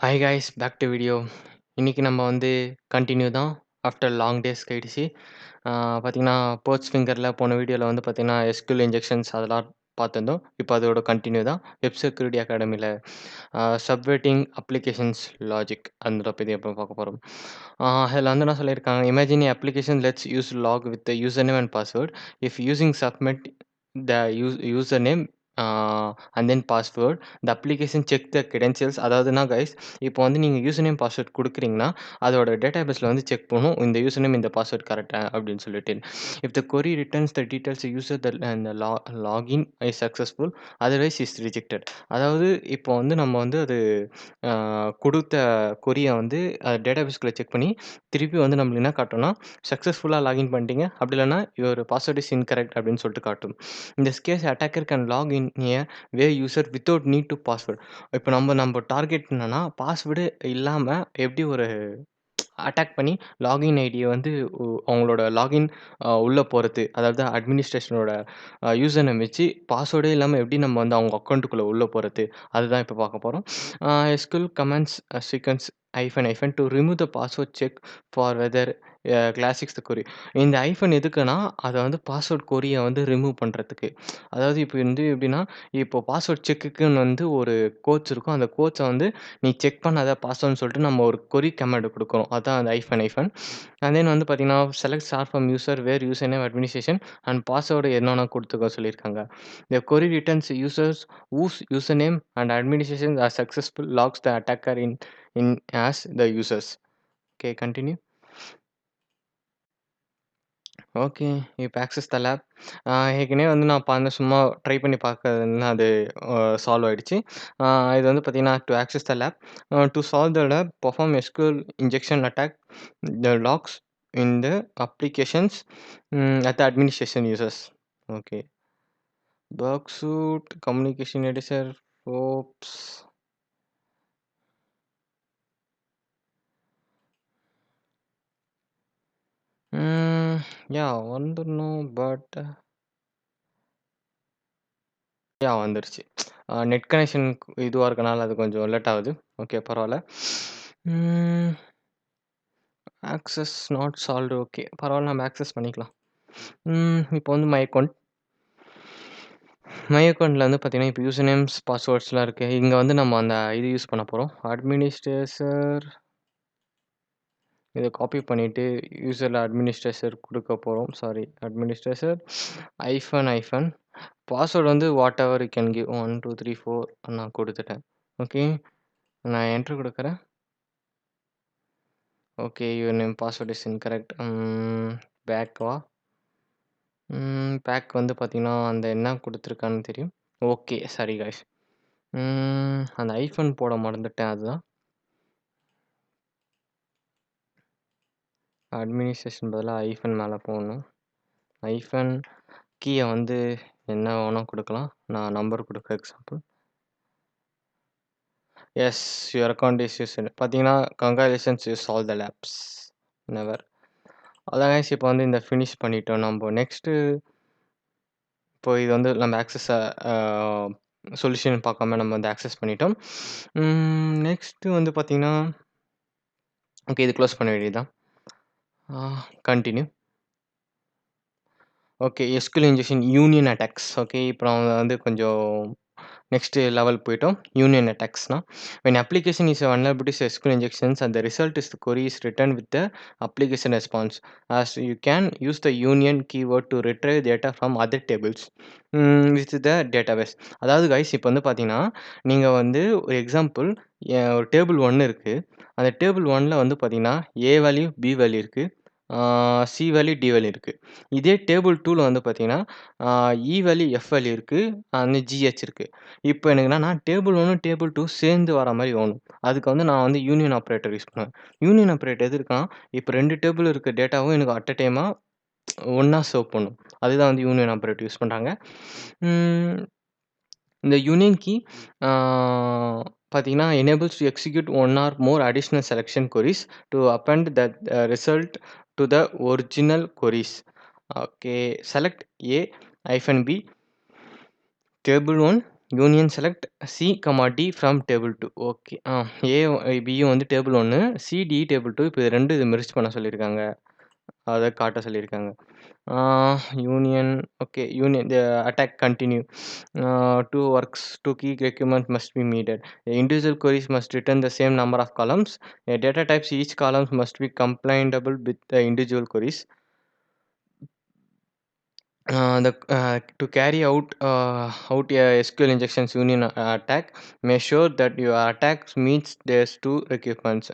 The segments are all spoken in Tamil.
Hi guys back to video. இன்னைக்கு நம்ம வந்து கண்டினியூ தான் ஆஃப்டர் லாங் டேஸ் கழிச்சு. பார்த்தீங்கன்னா, போர்ட்ஸ் ஃபிங்கரில் போன வீடியோவில் வந்து பார்த்தீங்கன்னா எஸ்கியூஎல் இன்ஜெக்ஷன்ஸ் அதெல்லாம் பார்த்துருந்தோம். இப்போ அதோட கண்டினியூ தான் வெப் செக்யூரிட்டி அகாடமியில் சப்வெட்டிங் அப்ளிகேஷன்ஸ் லாஜிக் அந்த பற்றி எப்போ பார்க்க போகிறோம். அதில் வந்து என்ன சொல்லியிருக்காங்க, imagine application let's use log with user name and password if using submit the user name and then password the application check the credentials. அதாவதுனா கைஸ், இப்போ வந்து நீங்கள் யூசர் நேம் பாஸ்வேர்ட் கொடுக்குறீங்கன்னா அதோட டேட்டாபேஸில் வந்து செக் பண்ணும் இந்த யூசர் நேம் இந்த பாஸ்வேர்ட் கரெக்டாக அப்படின்னு சொல்லிட்டு. If the query returns the details user the login is successful otherwise is rejected. அதாவது இப்போ வந்து நம்ம வந்து அது கொடுத்த கொரியை வந்து டேட்டாபேஸ்குள்ளே செக் பண்ணி திருப்பி வந்து நம்மளுக்கு என்ன காட்டும்னா, சக்ஸஸ்ஃபுல்லாக லாகின் பண்ணிட்டீங்க, அப்படி இல்லைனா யுவர் பாஸ்வேர்ட் இஸ் இன்கரெக்ட் அப்படின்னு சொல்லிட்டு காட்டும். இந்த case attacker can log in a way user without need to password. இப்போ நம்ம டார்கெட் என்னன்னா, பாஸ்வேர்டு இல்லாமல் எப்படி ஒரு அட்டாக் பண்ணி லாகின் ஐடியை வந்து அவங்களோட லாகின் உள்ளே போகிறது, அதாவது அட்மினிஸ்ட்ரேஷனோட யூசர் நேம் வச்சு பாஸ்வேர்டே இல்லாமல் எப்படி நம்ம வந்து அவங்க அக்கௌண்ட்டுக்குள்ளே உள்ளே போகிறது, அதுதான் இப்போ பார்க்க போகிறோம். SQL comments sequence hyphen to remove the password check for whether classics the query. இந்த ஐஃபன் எதுக்குன்னா, அதை வந்து பாஸ்வேர்ட் கொரியை வந்து ரிமூவ் பண்ணுறதுக்கு. அதாவது இப்போ வந்து எப்படின்னா, இப்போ பாஸ்வேர்ட் செக்குக்குன்னு வந்து ஒரு கோட்ஸ் இருக்கும். அந்த கோட்ஸை வந்து நீ செக் பண்ணாத பாஸ்வேர்ட்னு சொல்லிட்டு நம்ம ஒரு கொரி கமாண்ட் கொடுக்குறோம். அதான் அந்த ஐஃபன். அண்ட் தென் வந்து பார்த்தீங்கன்னா, select star from user where user name administration and password என்னென்ன கொடுத்துக்க சொல்லியிருக்காங்க. The query returns users whose user name and administration are successful logs the attacker in as the users. Okay, continue. Okay. இப்ப ஆக்சஸ் த லேப். ஏற்கனவே வந்து நான் சும்மா ட்ரை பண்ணி பார்க்கறதுன்னா அது சால்வ் ஆயிடுச்சு. இது வந்து பார்த்தீங்கன்னா, to access the lab, to solve the lab perform SQL injection attack the logs in the applications at the administration users. Okay. பக் சூட் கம்யூனிகேஷன் எடிட்டர் ஓப்ஸ். யா வந்துடணும். பட் வந்துருச்சு. நெட் கனெக்ஷன் இதுவா இருக்கனால அது கொஞ்சம் லேட் ஆகுது. ஓகே, பரவால்ல. Access not solved. ஓகே, பரவால்ல, நம்ம ஆக்சஸ் பண்ணிக்கலாம். இப்போ வந்து மை அக்கவுண்ட்ல வந்து பார்த்தீங்கன்னா, இப்போ யூசர் நேம்ஸ், பாஸ்வேர்ட்ஸ்லாம் இருக்கு. இங்க வந்து நம்ம அந்த இது யூஸ் பண்ண போறோம். அட்மினிஸ்ட்ரேட்டர் இத காப்பி பண்ணிட்டு யூசர்ல அட்மினிஸ்ட்ரேட்டர் குடுக்க போறோம். சாரி, அட்மினிஸ்ட்ரேட்டர் ஐஃபன் பாஸ்வேர்ட் வந்து what ever you can give 1 2 3 4 நான் குடுத்துட்டேன். ஓகே, நான் என்டர் குடுக்குறேன். Okay, your name password is incorrect. Back வா. பேக் வந்து பார்த்தீங்கன்னா, அந்த என்ன குடுத்துருக்கான்னு தெரியும். Okay, sorry guys. அந்த ஐஃபன் போட மறந்துட்டேன். அதுதான் அட்மினிஸ்ட்ரேஷன் பதிலா ஐஃபன் மேல போடணும். ஐஃபன் கீய வந்து என்ன வேணா குடுக்கலாம். நான் நம்பர் குடுக்குறேன் example. Yes, your account is used. பார்த்தீங்கன்னா, congratulations you solve the labs. Never. அதான் கைஸ், இப்போ வந்து இந்த ஃபினிஷ் பண்ணிட்டோம். நம்ப நெக்ஸ்ட்டு இப்போ இது வந்து நம்ம ஆக்சஸ சொல்யூஷன் பார்க்காம நம்ம வந்து ஆக்சஸ் பண்ணிட்டோம். நெக்ஸ்ட்டு வந்து பார்த்தீங்கன்னா, ஓகே, இது க்ளோஸ் பண்ண வேண்டியது தான். Continue. Okay, SQL injection union attacks. Okay, இப்போ நம்ம வந்து கொஞ்சம் நெக்ஸ்ட் லெவல் போயிட்டோம். யூனியன் அட்டாக்ஸ்னா, when application is vulnerable to SQL injections and the result is the query is returned with the application response, as you can use the union keyword to retrieve data from other tables with the database. அதாவது கைஸ், இப்போ வந்து பார்த்தீங்கன்னா, நீங்கள் வந்து ஒரு எக்ஸாம்பிள், ஒரு டேபிள் 1 இருக்குது. அந்த டேபிள் 1ல் வந்து பார்த்தீங்கன்னா, ஏ வேல்யூ, பி வேல்யூ இருக்குது, சி வேல்யூ, டி வேல்யூ இருக்குது. இதே டேபிள் 2ல வந்து பார்த்தீங்கன்னா, இ வேல்யூ, எஃப் வேல்யூ இருக்குது, அந்த ஜிஹெச் இருக்குது. இப்போ எனக்கு என்னன்னா, டேபிள் 1, டேபிள் 2 சேர்ந்து வர மாரி வேணும். அதுக்கு வந்து நான் வந்து யூனியன் ஆப்பரேட்டர் யூஸ் பண்ணுவேன். யூனியன் ஆப்பரேட்டர் எது இருக்குன்னா, இப்போ 2 டேபிள் இருக்க டேட்டாவும் எனக்கு அட் அ டைமா ஒண்ணா சர்வ் பண்ணும். அதுதான் வந்து யூனியன் ஆப்பரேட்டர் யூஸ் பண்றாங்க. இந்த யூனியன் கீ பார்த்தீங்கன்னா, enables to execute 1 or more additional selection queries to append that result to the original queries. Okay, select A hyphen B table 1 union select C, D from table 2. Okay. A பியும் வந்து டேபிள் 1, சி, டி டேபிள் 2. இப்போ இது 2 இது மெர்ஜ் பண்ண சொல்லியிருக்காங்க. அத காட்ட சொல்லியிருக்காங்க. ஆ union okay. Union the attack continue. 2 works, 2 key requirement must be meeted. Individual queries must return the same number of columns. Data types each columns must be compliantable with the individual queries. To carry out a SQL injections union attack, make sure that your attack meets these two requirements.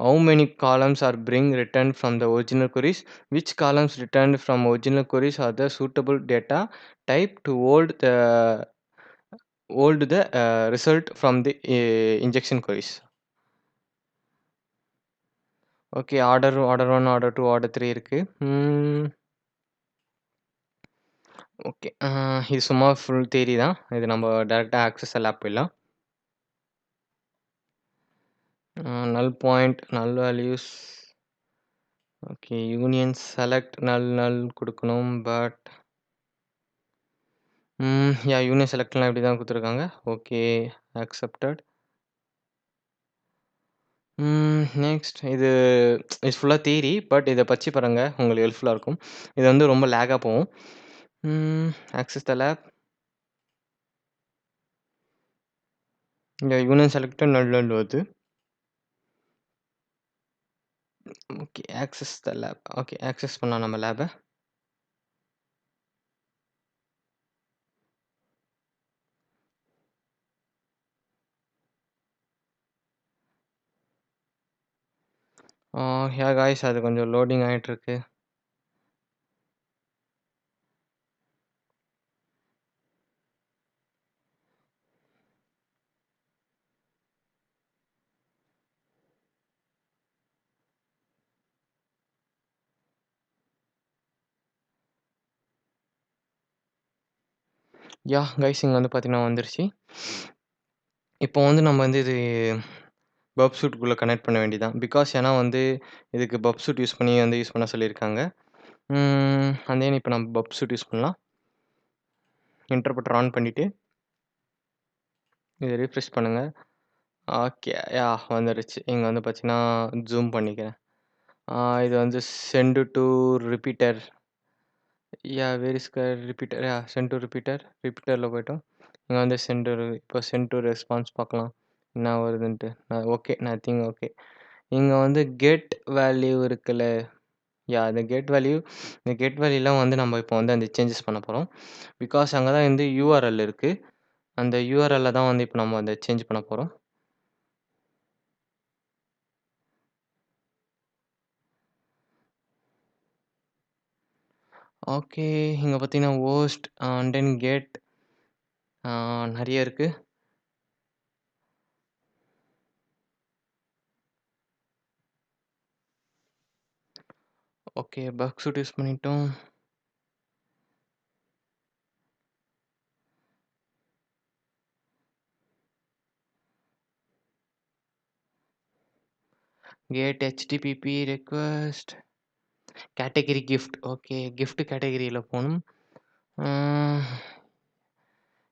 How many columns are being returned from the original queries? Which columns returned from original queries are the suitable data type to hold the result from the injection queries? Okay, order 1, order 2, order 3 இருக்கு. ஓகே. இது சும்மா ஃபுல் தியரி தான். இது நம்ம டைரக்ட்டா ஆக்சஸ் லேப் போயிடலாம். நல் பாயிண்ட், நல் வேல்யூஸ். ஓகே. யூனியன் செலக்ட் நல் குடுக்கணும். பட் யூனியன் செலக்ட்லாம் இப்படி தான் குடுத்துருக்காங்க. ஓகே. அக்செப்டட். நெக்ஸ்ட் இது ஃபுல்லா தியரி. பட் இத படிச்சு பாருங்க. உங்களுக்கு ஹெல்ப்ஃபுல்லா இருக்கும். இது வந்து ரொம்ப லேகா போகும். Access the lab. இங்க யூனியன் செலக்ட் நல் வருது. Okay. Access the lab. Okay. Access பண்ணலாம் நம்ம லேப. காய்ஸ் அது கொஞ்சம் லோடிங் ஆயிட்டிருக்கு. கைஸ் இங்க வந்து பார்த்தீங்கன்னா வந்துருச்சு. இப்போ வந்து நம்ம வந்து இது பப் சூட்குள்ள கனெக்ட் பண்ண வேண்டியதான். பிகாஸ் ஏன்னா வந்து இதுக்கு பப் சூட் யூஸ் பண்ண சொல்லியிருக்காங்க. அண்ட் தென் இப்போ நம்ம பப் சூட் யூஸ் பண்ணலாம். இன்டர்பிரட்டர் ஆன் பண்ணிட்டு இதை ரீஃப்ரெஷ் பண்ணுங்க. ஓகே. வந்துருச்சு. இங்க வந்து பார்த்தீங்கன்னா ஜூம் பண்ணிக்கிறேன். இது வந்து send to repeater. Where is repeater. Send to repeater. ரிப்பீட்டர்ல போயிட்டோம். இங்க வந்து இப்போ சென்ட் டு ரெஸ்பான்ஸ் பார்க்கலாம். என்ன வருதுன்ட்டு. ஓகே. நத்திங். ஓகே. இங்க வந்து கெட் வேல்யூ இருக்குல்ல. இந்த கெட் வேல்யூலாம் வந்து நம்ம இப்போ வந்து அந்த சேஞ்சஸ் பண்ண போறோம். பிகாஸ் அங்க தான் வந்து யூஆர்எல் இருக்கு. அந்த யூஆர்எல்ல தான் வந்து இப்போ நம்ம அந்த சேஞ்ச் பண்ண போறோம். ஓகே. இங்க பார்த்தீங்கன்னா ஹோஸ்ட் அண்ட் தென் கெட் நெறைய இருக்கு. ஓகே. பக் சூட் யூஸ் பண்ணிட்டோம். Get HTTP request category gift. Okay. Gift கேட்டகரியில போணும்.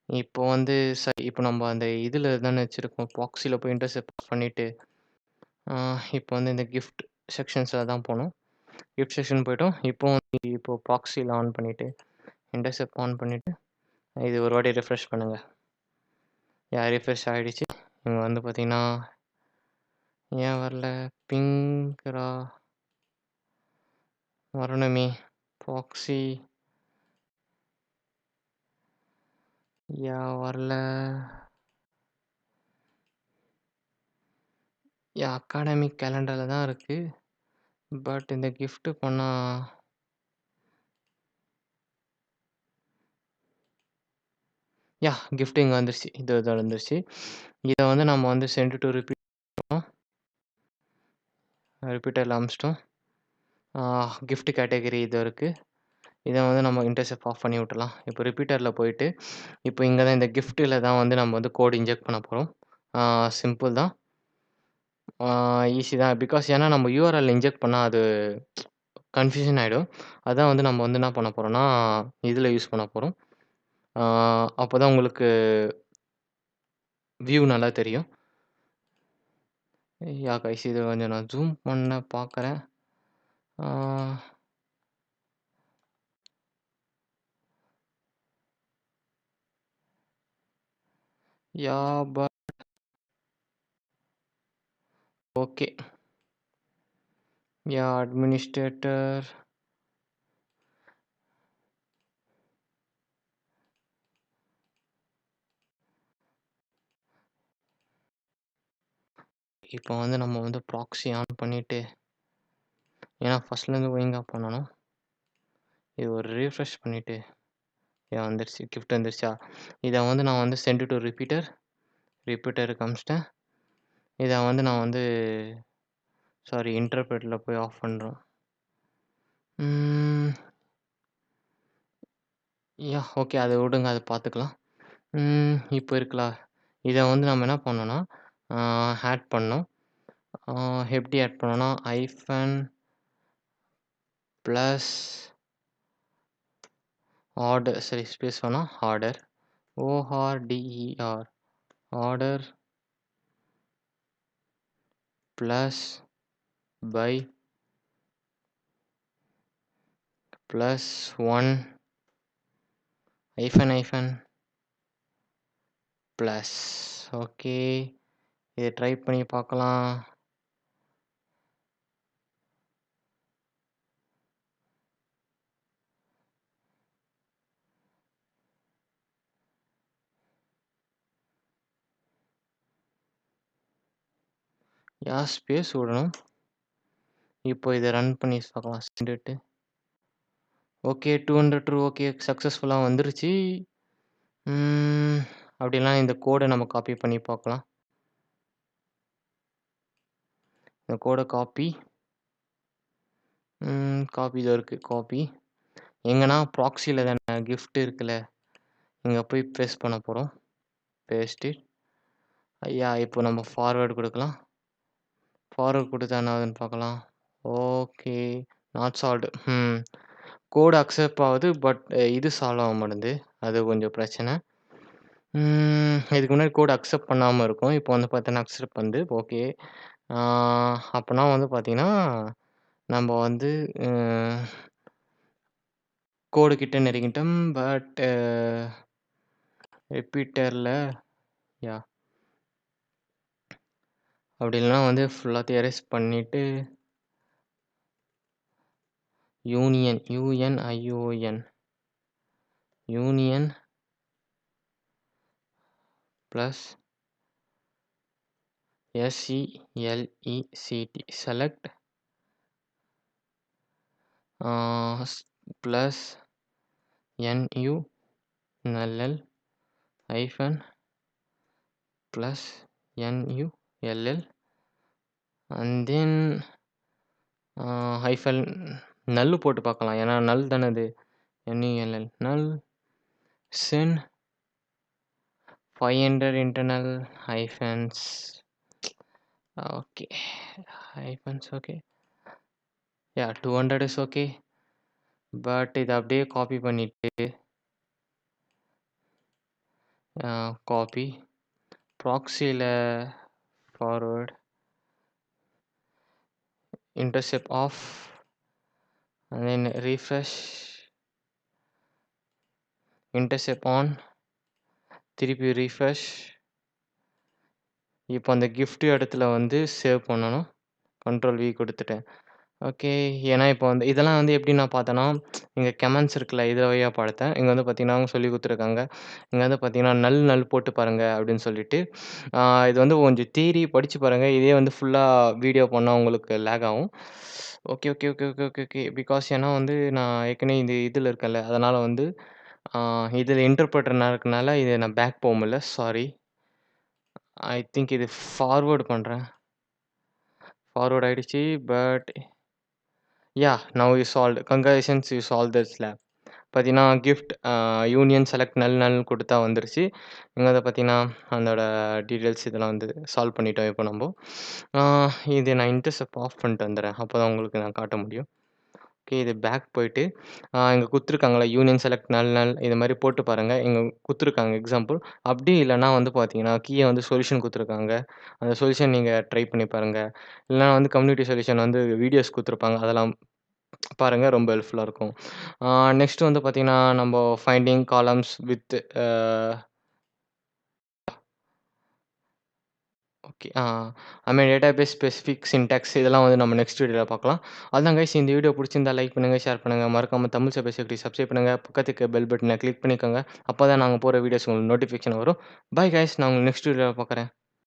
இப்போ வந்து இப்போ நம்ம அந்த இதில தானே வச்சிருக்கோம். ப்ராக்ஸில போய் இன்டர்செப்ட் பண்ணிட்டு, இப்போ வந்து இந்த கிஃப்ட் செக்ஷன்ஸ்ல தான் போணும். கிஃப்ட் செக்ஷன் போயிட்டோம். இப்போ ப்ராக்ஸில ஆன் பண்ணிட்டு, இன்டர்செப்ட் ஆன் பண்ணிட்டு, இது ஒரு வாட்டி ரிஃப்ரெஷ் பண்ணுங்க. ரிஃப்ரெஷ் ஆயிடுச்சு. இங்க வந்து பார்த்தீங்கன்னா, ஏன் வரல? பிங்ரா வரணுமே. ப்ராக்ஸி வரல. அகாடமிக் கேலண்டர்ல தான் இருக்கு. பட் இந்த கிஃப்ட் பண்ணா கிஃப்ட் இங்க வந்துருச்சு. இது வந்துருச்சு. இத வந்து நம்ம வந்து சென்ட் டு ரிப்பீட்டர்ல அனுப்பிச்சிட்டோம். கிஃப்ட் கேட்டகரி இது இருக்கு. இத வந்து நம்ம இன்டர்செப்ட் ஆஃப் பண்ணி விட்டுறலாம். இப்போ ரிப்பீட்டர்ல போயிட்டு, இப்போ இங்க தான் இந்த கிஃப்ட்ல தான் வந்து நம்ம வந்து கோட் இன்ஜெக்ட் பண்ண போறோம். சிம்பிள் தான். ஈஸி தான். பிகாஸ் ஏன்னா நம்ம யூஆர்எல் இன்ஜெக்ட் பண்ணா அது கன்ஃப்யூஷன் ஆயிடும். அதான் வந்து நம்ம வந்து என்ன பண்ண போறோம்னா, இதுல யூஸ் பண்ண போறோம். அப்பதான் உங்களுக்கு வியூ நல்லா தெரியும். யா கைஸ் இத கொஞ்சம் நான் ஜூம் பண்ண பார்க்குறேன். ஆ யா ஓகே. யா அட்மினிஸ்ட்ரேட்டர். இப்போ வந்து நம்ம வந்து ப்ராக்ஸி ஆன் பண்ணிட்டு, ஏன்னா ஃபர்ஸ்ட்லேருந்து ஒழுங்கா பண்ணணும். இது ஒரு ரீஃப்ரெஷ் பண்ணிட்டு, வந்துருச்சு. கிஃப்ட் வந்துருச்சா? இத வந்து நான் வந்து சென்ட் டூ ரிப்பீட்டர். ரிப்பீட்டருக்கு அனுப்பிச்சிட்டேன். இத வந்து நான் வந்து சாரி இன்டர்பிரெட்ல போய் ஆஃப் பண்றோம். ஓகே. அத விடுங்க. அத பார்த்துக்கலாம். இப்போ இருக்குல்ல. இத வந்து நம்ம என்ன பண்ணோம்னா, ஆட் பண்ணோம். எப்படி ஆட் பண்ணோம்னா, ஹைஃபன் பிளஸ் ஆர்டர் சரி ஸ்பேஸ் வேணா order. ORDER order plus by plus 1 hyphen plus. Okay. இத ட்ரை பண்ணி பார்க்கலாம். ஸ்பேஸ் விடணும். இப்போ இத ரன் பண்ணி பார்க்கலாம். சென்ட். ஓகே 200 ட்ரூ ஓகே சக்ஸஸ்ஃபுல்லா வந்துருச்சு. அப்படின்னா இந்த கோட நம்ம காப்பி பண்ணி பார்க்கலாம். இந்த கோட காப்பி. காப்பி இதோ இருக்கு. காப்பி. எங்கன்னா ப்ராக்ஸில தான கிஃப்ட் இருக்குல்ல. இங்க போய் பேஸ்ட் பண்ண போறோம். Paste it. இப்போ நம்ம ஃபார்வர்ட் குடுக்கலாம். ஃபார்வர்ட் குடுத்தா என்ன ஆகுதுன்னு பார்க்கலாம். Okay. Not solved. Code accept ஆகுது. பட் இது சால்வ் ஆக மாட்டேங்குது. அது கொஞ்சம் பிரச்சனை. இதுக்கு முன்னாடி கோட் அக்செப்ட் பண்ணாம இருக்கும். இப்போ வந்து பார்த்தீங்கன்னா, அக்செப்ட் பண்ணுது. ஓகே. அப்பன்னா வந்து பார்த்தீங்கன்னா, நம்ம வந்து கோடு கிட்ட நெருங்கிட்டோம். பட் ரிப்பீட்டர்ல அப்படி இல்லைனா வந்து ஃபுல்லாத்தையும் எரேஸ் பண்ணிட்டு union UNION union plus SELECT select plus NULL hyphen plus NULL and then hyphen null போட்டு பார்க்கலாம். ஏன்னா நல் தானே இது. NULL நல் சென் 500 internal hyphens. Okay, hyphens okay. 200 is okay. But இதை அப்படியே காப்பி பண்ணிட்டு காப்பி ப்ராக்ஸியில் forward intercept off and then refresh intercept on திருப்பி ரீஃப்ரெஷ். இப்போ அந்த கிஃப்ட் இடத்துல வந்து சேவ் பண்ணணும். Ctrl V கொடுத்துட்டேன். ஓகே. ஏன்னா இப்போ வந்து இதெல்லாம் வந்து எப்படி நான் பார்த்தேன்னா, இங்கே கமெண்ட்ஸ் இருக்குல்ல இதை வழியாக பார்த்தேன். இங்கே வந்து பார்த்தீங்கன்னா அவங்க சொல்லி கொடுத்துருக்காங்க. இங்கே வந்து பார்த்தீங்கன்னா நல் போட்டு பாருங்க அப்படின்னு சொல்லிட்டு. இது வந்து கொஞ்சம் தியரி படித்து பாருங்கள். இதே வந்து ஃபுல்லாக வீடியோ பண்ணால் உங்களுக்கு லேக் ஆகும். Okay okay okay okay okay okay because ஏன்னா வந்து நான் ஏற்கனவே இந்த இதில் இருக்கேன்ல அதனால் வந்து இதில் இன்டர்பிரட்டர் இருக்கனால இதை நான் பேக் போக முடியல. சாரி. ஐ திங்க் இது ஃபார்வர்டு பண்ணுறேன். ஃபார்வர்ட் ஆகிடுச்சு. But now you solved. Congratulations you solve this lab. பார்த்தீங்கன்னா கிஃப்ட் யூனியன் செலக்ட் நல் கொடுத்தா வந்துருச்சு. இங்கே வந்து பார்த்தீங்கன்னா அதோட டீட்டெயில்ஸ் இதெல்லாம் வந்து சால்வ் பண்ணிட்டோம். இப்போ நம்ம இது நான் இன்டர்செப்ட் ஆஃப் பண்ணிட்டு வந்துடுறேன். அப்போ தான் உங்களுக்கு நான் காட்ட முடியும். ஓகே. இது பேக் போயிட்டு, இங்க குடுத்துருக்காங்கல்ல யூனியன் செலக்ட் நல் நல் இது மாரி போட்டு பாருங்க. இங்க குடுத்துருக்காங்க எக்ஸாம்பிள். அப்படி இல்லன்னா வந்து பார்த்தீங்கன்னா, கீழ வந்து சொல்யூஷன் குடுத்துருக்காங்க. அந்த சொல்யூஷன் நீங்க ட்ரை பண்ணி பாருங்க. இல்லன்னா வந்து கம்யூனிட்டி சொல்யூஷன் வந்து வீடியோஸ் குடுத்துருப்பாங்க. அதெல்லாம் பாருங்க. ரொம்ப ஹெல்ப்ஃபுல்லா இருக்கும். ஆ நெக்ஸ்ட் வந்து பார்த்தீங்கன்னா, நம்ப finding columns with okay. I mean database specific syntax இதெல்லாம் வந்து நம்ம நெக்ஸ்ட் வீடியோல பார்க்கலாம். அதான் கைஸ் இந்த வீடியோ புடிச்சிருந்தா லைக் பண்ணுங்க, ஷேர் பண்ணுங்க. மறக்காம தமிழ் சபை செக்ரட்டரி சப்ஸ்கிரைப் பண்ணுங்க. பக்கத்து இருக்க பெல் பட்டன கிளிக் பண்ணிக்கோங்க. அப்பதான் நாங்க போடுற வீடியோஸ் உங்களுக்கு நோட்டிஃபிகேஷன் வரும். பாய் கைஸ் நான் உங்கள நெக்ஸ்ட் வீடியோல பார்க்குறேன்.